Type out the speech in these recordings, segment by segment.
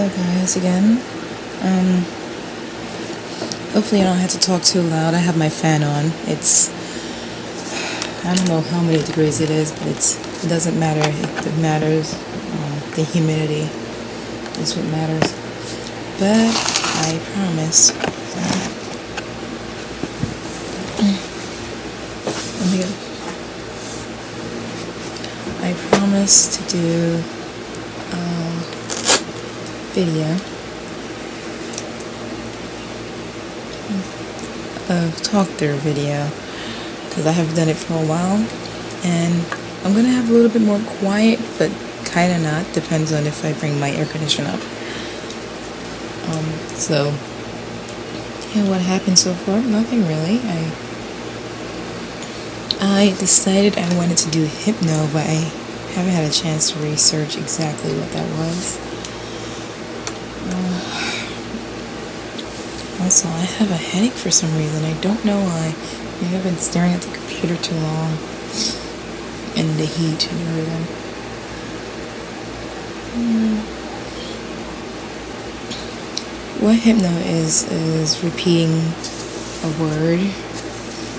Hello guys again. Hopefully I don't have to talk too loud. I have my fan on. I don't know how many degrees it is, but it doesn't matter. It matters. The humidity is what matters. But I promise. I promise to do video of talk through video because I have done it for a while, and I'm gonna have a little bit more quiet, but kind of not. Depends on if I bring my air conditioner up. So yeah, what happened so far? Nothing really. I decided I wanted to do hypno, but I haven't had a chance to research exactly what that was. Also, I have a headache for some reason. I don't know why. Maybe I've been staring at the computer too long. And the heat and everything. What hypno is repeating a word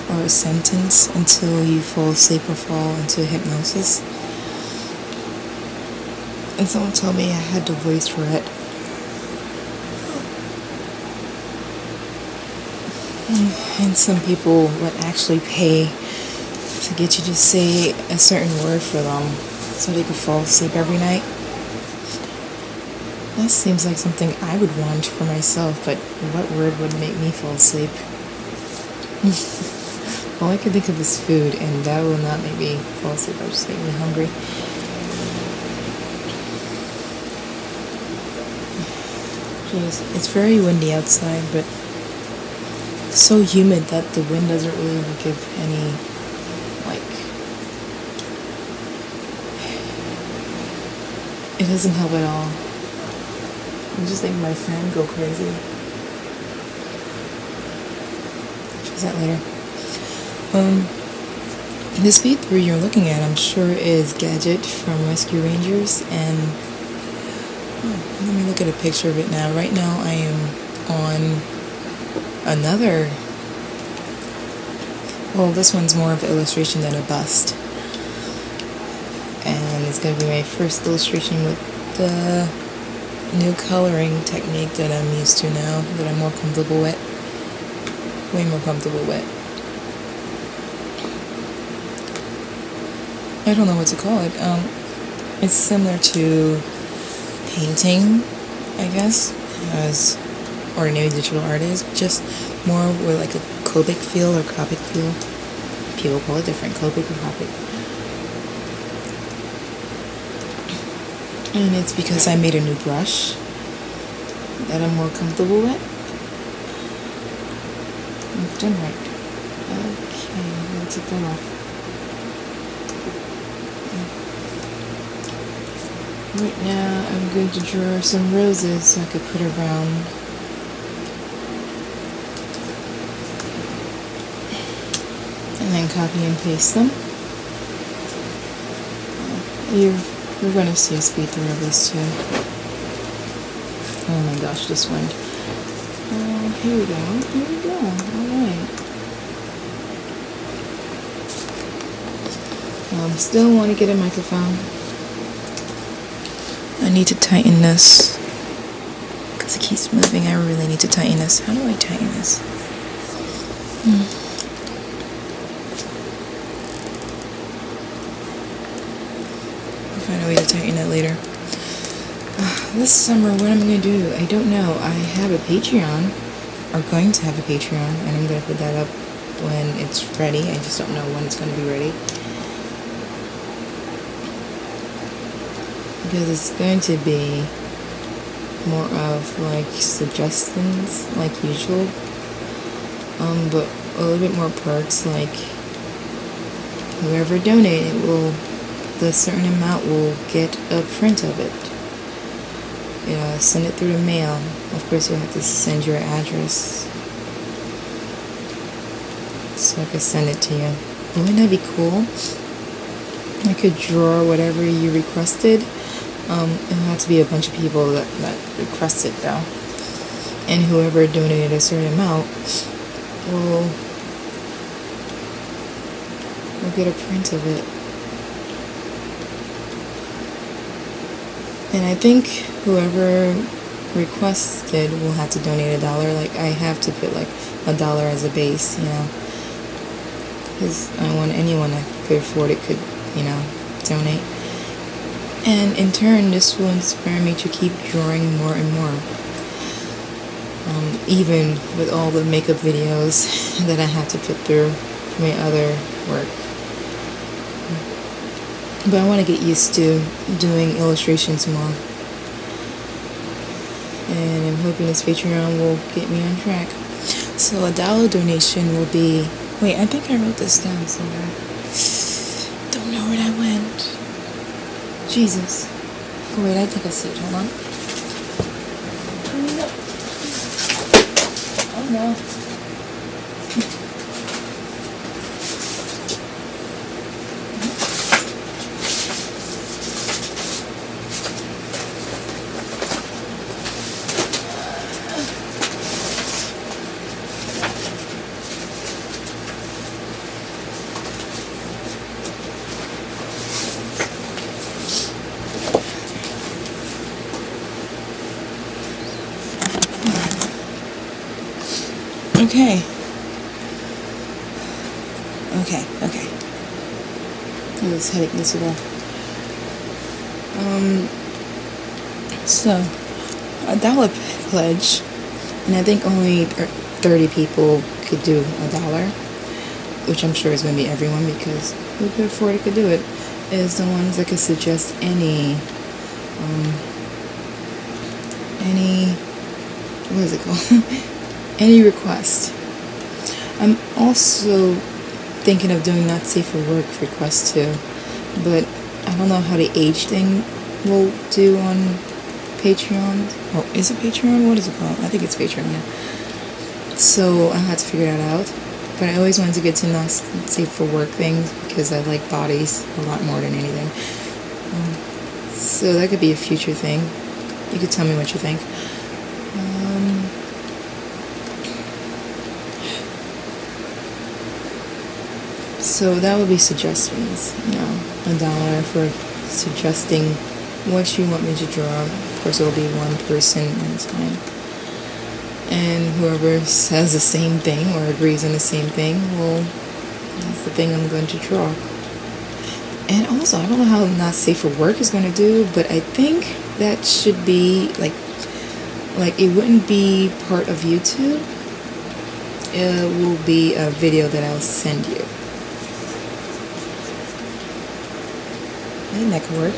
or a sentence until you fall asleep or fall into hypnosis. And someone told me I had the voice for it. And some people would actually pay to get you to say a certain word for them so they could fall asleep every night. That seems like something I would want for myself, but what word would make me fall asleep? All I can think of is food, and that will not make me fall asleep. It'll just make me hungry. Jeez, it's very windy outside, but it's so humid that the wind doesn't really give any, it doesn't help at all. I'm just making my fan go crazy. Choose that later. This V3 you're looking at, I'm sure, is Gadget from Rescue Rangers, and let me look at a picture of it now. Right now I am on another, well, this one's more of an illustration than a bust, and it's going to be my first illustration with the new coloring technique that I'm used to now, that I'm more comfortable with, way more comfortable with. I don't know what to call it. It's similar to painting, I guess, as ordinary digital art is, just more with like a Copic feel or Copic feel. People call it different, Copic or Copic. And it's because I made a new brush that I'm more comfortable with. It's done right. Okay, let's take that off. Right now I'm going to draw some roses so I could put around. And then copy and paste them. You're going to see a speed through of this too. Oh my gosh, this wind. Here we go. Alright. Still want to get a microphone. I need to tighten this because it keeps moving. I really need to tighten this. How do I tighten this? I'll find a way to tighten it later. This summer, what am I going to do? I don't know. I have a Patreon, or going to have a Patreon, and I'm going to put that up when it's ready. I just don't know when it's going to be ready. Because it's going to be more of like suggestions, like usual, but a little bit more perks, like whoever donated the certain amount will get a print of it. Send it through the mail. Of course, you'll have to send your address so I could send it to you. Wouldn't that be cool? I could draw whatever you requested It had to be a bunch of people that requested though, and whoever donated a certain amount will get a print of it. And I think whoever requested will have to donate $1. Like, I have to put like $1 as a base, because I want anyone that could afford it could, donate. And in turn, this will inspire me to keep drawing more and more. Even with all the makeup videos that I have to put through my other work. But I want to get used to doing illustrations more. And I'm hoping this Patreon will get me on track. So $1 donation will be... Wait, I think I wrote this down somewhere. Don't know where that went. Jesus. Oh, wait, I think I see it. Hold on. Oh, no. Okay. This headache needs to go. So, $1 pledge, and I think only 30 people could do $1, which I'm sure is going to be everyone, because who could afford it could do it, is the ones that could suggest any, what is it called? Any request. I'm also thinking of doing not safe for work requests too, but I don't know how the age thing will do on Patreon. Oh, is it Patreon? What is it called? I think it's Patreon, yeah. So I had to figure that out. But I always wanted to get to not safe for work things because I like bodies a lot more than anything. So that could be a future thing. You could tell me what you think. So that would be suggestions, $1 for suggesting what you want me to draw. Of course, it will be one person at a time. And whoever says the same thing or agrees on the same thing, well, that's the thing I'm going to draw. And also, I don't know how not safe for work is going to do, but I think that should be like it wouldn't be part of YouTube. It will be a video that I'll send you. I think that could work.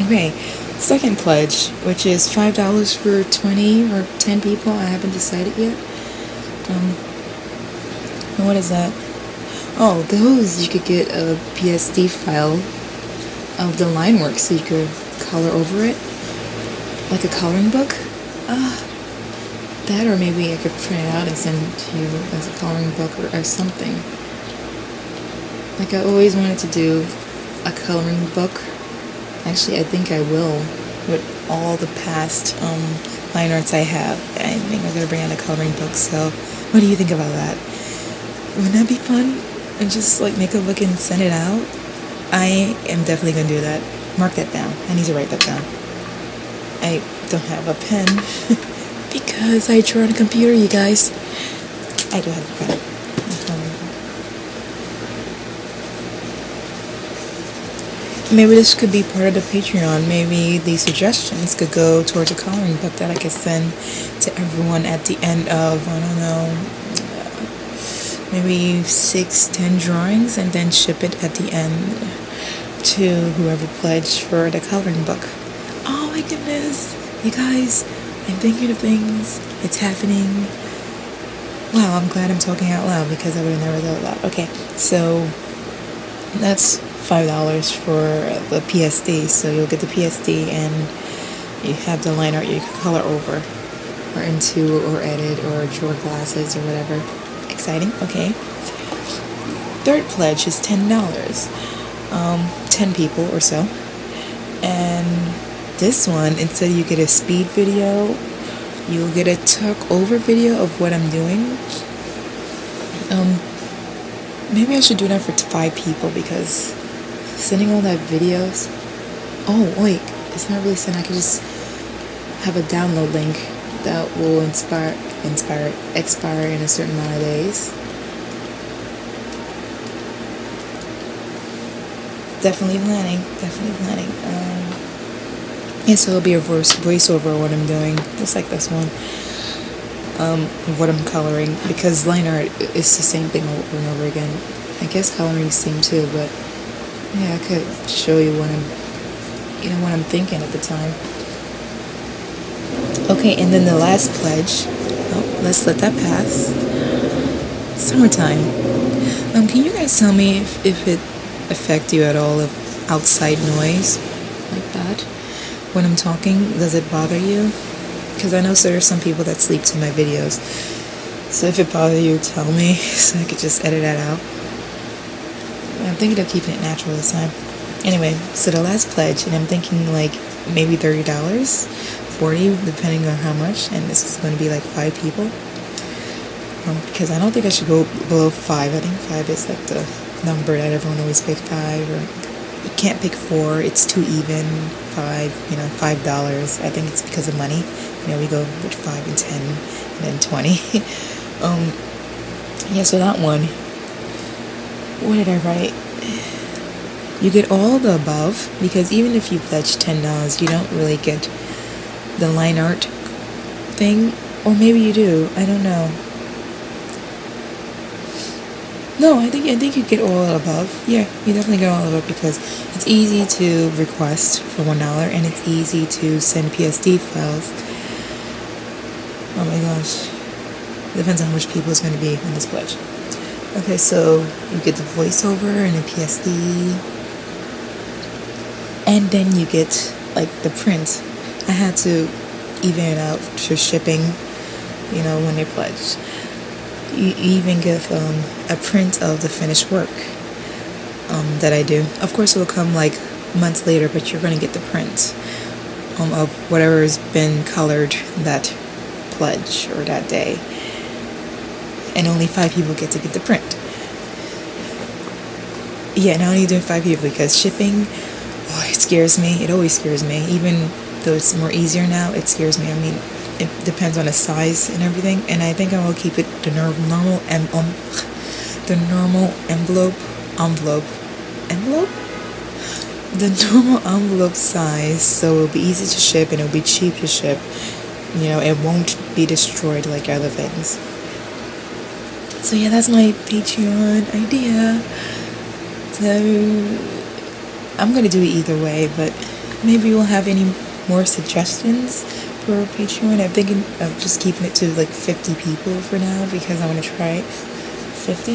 Okay, second pledge, which is $5 for 20 or 10 people. I haven't decided yet. And what is that? Oh, those you could get a PSD file of the line work so you could color over it, like a coloring book. That, or maybe I could print it out and send it to you as a coloring book or something. Like, I always wanted to do a coloring book. Actually, I think I will with all the past line arts I have. I think I'm going to bring out a coloring book. So what do you think about that? Wouldn't that be fun? And just like make a book and send it out? I am definitely going to do that. Mark that down. I need to write that down. I don't have a pen because I draw on a computer, you guys. I do have a pen. Maybe this could be part of the Patreon. Maybe the suggestions could go towards a coloring book that I could send to everyone at the end of, I don't know, maybe 6-10 drawings, and then ship it at the end to whoever pledged for the coloring book. Oh my goodness, you guys, I'm thinking of things. It's happening. Wow, I'm glad I'm talking out loud because I would have never thought that. Okay, so that's $5 for the PSD, so you'll get the PSD and you have the line art you can color over or into or edit or draw glasses or whatever. Exciting. Okay, third pledge is $10, 10 people or so, and this one, instead you get a speed video, you'll get a talk over video of what I'm doing. Maybe I should do that for 5 people, because sending all that videos. Oh wait, it's not really sent. I could just have a download link that will expire in a certain amount of days. Definitely planning. And so it'll be a voiceover of what I'm doing, just like this one. What I'm coloring, because line art is the same thing over and over again. I guess coloring is the same too, but yeah, I could show you what I'm thinking at the time. Okay, and then the last pledge. Oh, let's let that pass. Summertime. Can you guys tell me if it affect you at all of outside noise like that when I'm talking? Does it bother you? Because I know there are some people that sleep to my videos. So if it bothers you, tell me so I could just edit that out. I'm thinking of keeping it natural this time. Anyway, so the last pledge, and I'm thinking like maybe $30, $40, depending on how much. And this is going to be like 5 people. Because I don't think I should go below 5. I think 5 is like the number that everyone always picks. 5, or you can't pick 4. It's too even. 5, $5. I think it's because of money. We go with 5 and 10 and then 20. Yeah, so that one. What did I write? You get all the above, because even if you pledge $10, you don't really get the line art thing. Or maybe you do. I don't know. No, I think you get all above. Yeah, you definitely get all above, because it's easy to request for $1, and it's easy to send PSD files. Oh my gosh. Depends on how much people is going to be in this pledge. Okay, so you get the voiceover and a PSD, and then you get like the print. I had to even it out for shipping, when they pledge. You even give a print of the finished work that I do. Of course, it will come like months later, but you're going to get the print of whatever has been colored that pledge or that day. And only 5 people get to get the print. Yeah, now I only doing 5 people, because shipping, it scares me. It always scares me. Even though it's more easier now, it scares me. I mean, it depends on the size and everything, and I think I will keep it the normal envelope size, so it'll be easy to ship and it'll be cheap to ship. It won't be destroyed like other things. So yeah, that's my Patreon idea. So I'm gonna do it either way, but maybe we'll have any more suggestions for Patreon. I'm thinking of just keeping it to like 50 people for now, because I want to try 50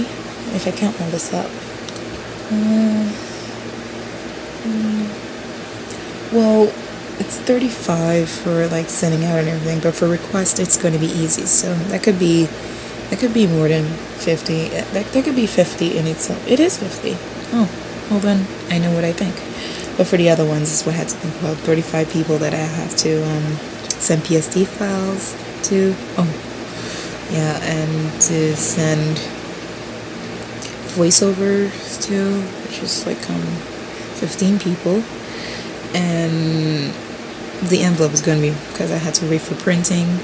if I count all this up. Well, it's 35 for like sending out and everything, but for request it's going to be easy. So that could be more than 50. That could be 50 in itself. It is 50. Oh, well then I know what I think. But for the other ones, is what I had to think about. 35 people that I have to send PSD files to. Oh, yeah, and to send voiceovers to, which is like 15 people. And the envelope is going to be, because I had to wait for printing,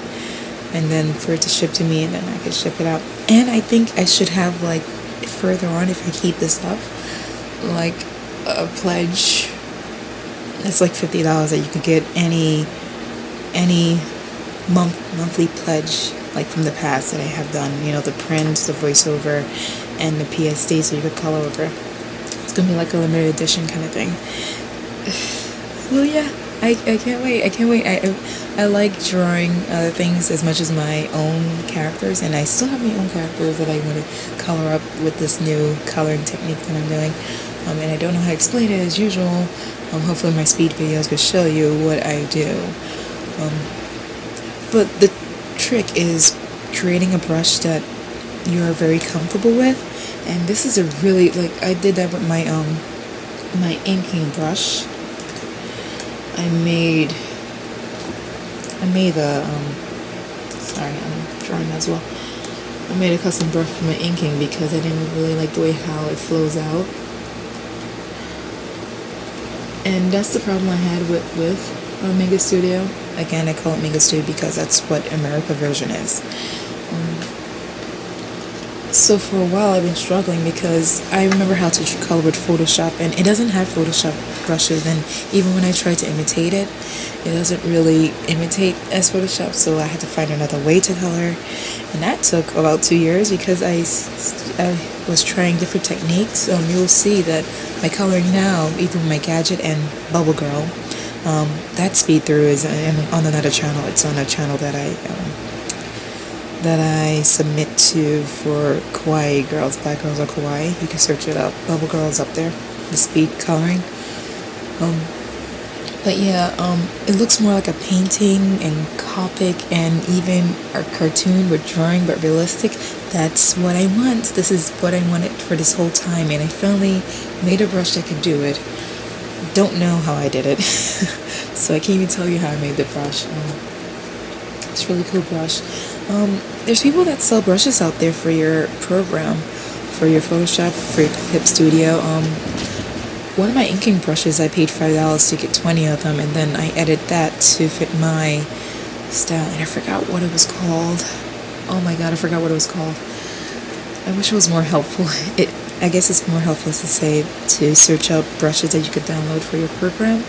and then for it to ship to me, and then I could ship it out. And I think I should have, like, further on, if I keep this up, like a pledge. It's like $50 that you could get any monthly pledge, like from the past that I have done. The print, the voiceover, and the PSD, so you could color over. It's gonna be like a limited edition kind of thing. Well, yeah, I can't wait. I like drawing other things as much as my own characters, and I still have my own characters that I want to color up with this new coloring technique that I'm doing. And I don't know how to explain it as usual. Hopefully my speed videos could show you what I do. But the trick is creating a brush that you're very comfortable with. And this is a really, I did that with my inking brush. I made a sorry, I'm drawing as well. I made a custom brush for my inking because I didn't really like the way how it flows out. And that's the problem I had with Mega Studio. Again, I call it Mega Studio because that's what America version is. So for a while I've been struggling because I remember how to color with Photoshop, and it doesn't have Photoshop brushes, and even when I try to imitate it, it doesn't really imitate as Photoshop, so I had to find another way to color, and that took about 2 years because I was trying different techniques. You will see that my coloring now, even with my Gadget and Bubble Girl, that speed through is on another channel. It's on a channel that I submit to for kawaii girls. Black girls are kawaii. You can search it up. Bubble Girl's up there. The speed coloring. But yeah, it looks more like a painting and Copic and even a cartoon with drawing, but realistic. That's what I want. This is what I wanted for this whole time, and I finally made a brush that could do it. Don't know how I did it, so I can't even tell you how I made the brush. It's a really cool brush. There's people that sell brushes out there for your program, for your Photoshop, for your Clip Studio. One of my inking brushes, I paid $5 to get 20 of them, and then I edit that to fit my style, and I forgot what it was called. Oh my god, I forgot what it was called. I wish it was more helpful. I guess it's more helpful to say to search up brushes that you could download for your program,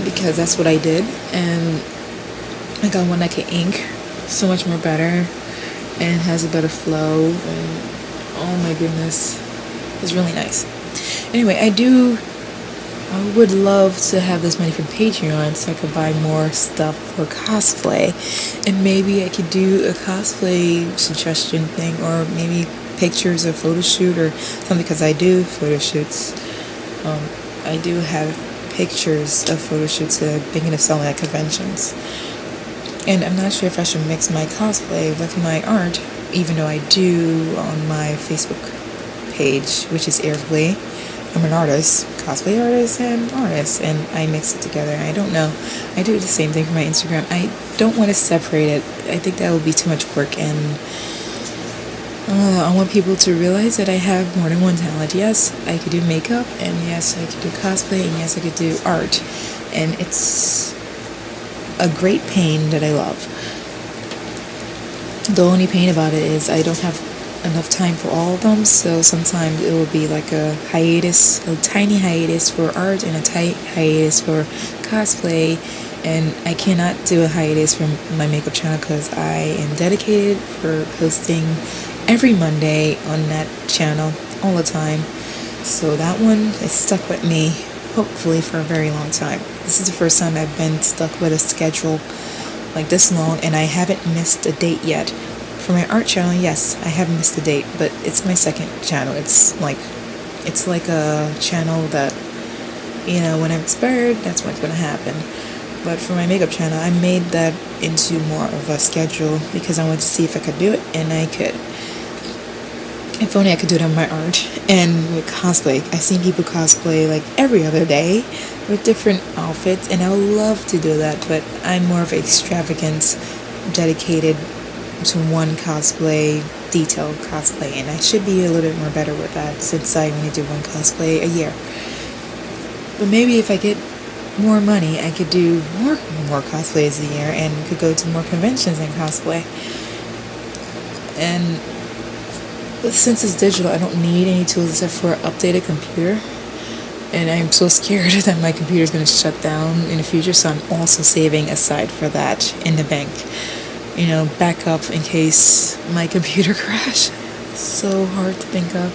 because that's what I did, and I got one that can ink so much more better and has a better flow, and oh my goodness, it's really nice. Anyway, I would love to have this money from Patreon so I could buy more stuff for cosplay, and maybe I could do a cosplay suggestion thing, or maybe pictures of photo shoot or something, because I do photo shoots. I do have pictures of photo shoots that I'm thinking of selling at conventions. And I'm not sure if I should mix my cosplay with my art, even though I do on my Facebook page, which is Airplay. I'm an artist, cosplay artist and artist, and I mix it together. I don't know. I do the same thing for my Instagram. I don't want to separate it. I think that would be too much work, and I want people to realize that I have more than one talent. Yes, I could do makeup, and yes, I could do cosplay, and yes, I could do art. And it's a great pain that I love. The only pain about it is I don't have enough time for all of them, so sometimes it will be like a hiatus, a tiny hiatus for art and a tight hiatus for cosplay, and I cannot do a hiatus from my makeup channel because I am dedicated for posting every Monday on that channel all the time. So that one is stuck with me, hopefully for a very long time. This is the first time I've been stuck with a schedule like this long, and I haven't missed a date yet. For my art channel, yes, I have missed a date, but it's my second channel. It's like a channel that, you know, when I'm inspired, that's what's going to happen. But for my makeup channel, I made that into more of a schedule because I wanted to see if I could do it, and I could. If only I could do it on my art. And with cosplay, I've seen people cosplay like every other day with different outfits, and I would love to do that, but I'm more of an extravagant, dedicated to one cosplay, detailed cosplay, and I should be a little bit more better with that since I only do one cosplay a year. But maybe if I get more money, I could do more cosplays a year and could go to more conventions and cosplay. And since it's digital, I don't need any tools except for an updated computer, and I'm so scared that my computer is going to shut down in the future, so I'm also saving aside for that in the bank. You know, backup in case my computer crashes. So hard to think of.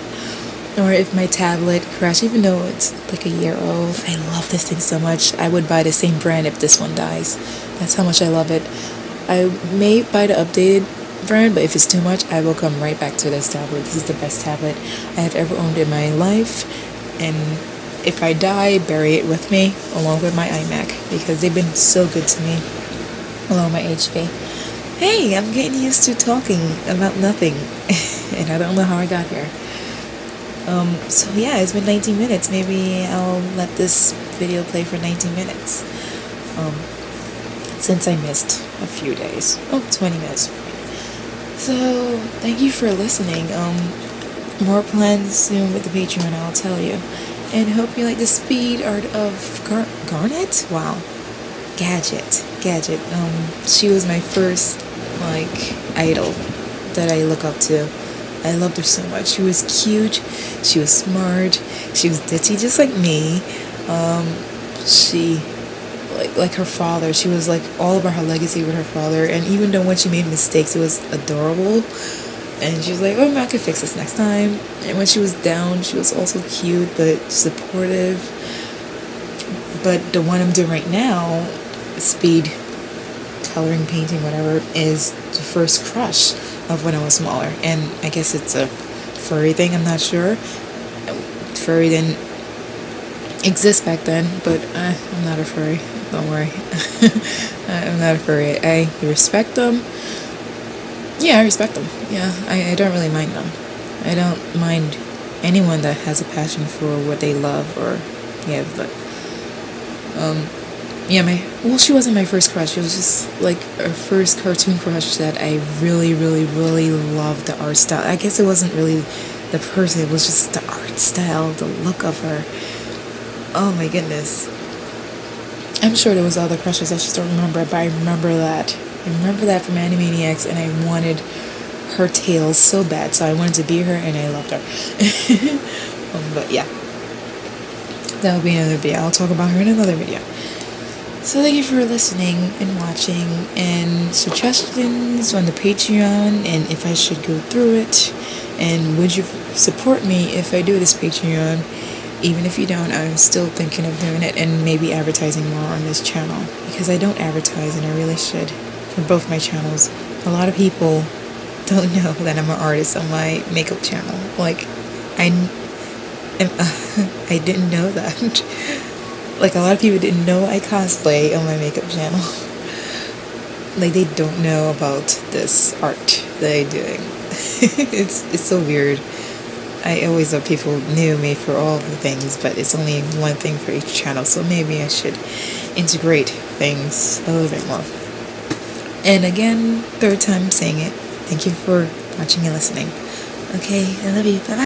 Or if my tablet crashes, even though it's like a year old, I love this thing so much. I would buy the same brand if this one dies. That's how much I love it. I may buy the updated brand, but if it's too much, I will come right back to this tablet. This is the best tablet I have ever owned in my life, and if I die, bury it with me along with my iMac, because they've been so good to me, along with my HP. Hey, I'm getting used to talking about nothing, and I don't know how I got here. So yeah, it's been 19 minutes. Maybe I'll let this video play for 19 minutes. Since I missed a few days. 20 minutes. So, thank you for listening. More plans soon with the Patreon, I'll tell you. And hope you like the speed art of Garnet? Wow. Gadget. She was my first, idol that I look up to. I loved her so much. She was cute, she was smart, she was ditzy just like me. She, like her father, she was all about her legacy with her father, and even though when she made mistakes, it was adorable. And she was like, oh, I could fix this next time. And when she was down, she was also cute, but supportive. But the one I'm doing right now, speed, coloring, painting, whatever, is the first crush of when I was smaller. And I guess it's a furry thing, I'm not sure. Furry didn't exist back then, but I'm not a furry, don't worry. I'm not a furry. I respect them. Yeah, I respect them. Yeah, I don't really mind them. I don't mind anyone that has a passion for what they love, or but she wasn't my first crush. It was just a first cartoon crush that I really, really, really loved the art style. I guess it wasn't really the person, it was just the art style, the look of her. Oh my goodness. I'm sure there was other crushes, I just don't remember, but I remember that. I remember that from Animaniacs, and I wanted her tail so bad, so I wanted to be her, and I loved her. But yeah, that'll be another video. I'll talk about her in another video. So thank you for listening and watching, and suggestions on the Patreon, and if I should go through it, and would you support me if I do this Patreon? Even if you don't, I'm still thinking of doing it, and maybe advertising more on this channel, because I don't advertise, and I really should. For both my channels, a lot of people don't know that I'm an artist on my makeup channel. I didn't know that. A lot of people didn't know I cosplay on my makeup channel. They don't know about this art that I'm doing. It's so weird. I always thought people knew me for all the things, but it's only one thing for each channel, so maybe I should integrate things a little bit more. And again, third time saying it, thank you for watching and listening. Okay, I love you. Bye-bye.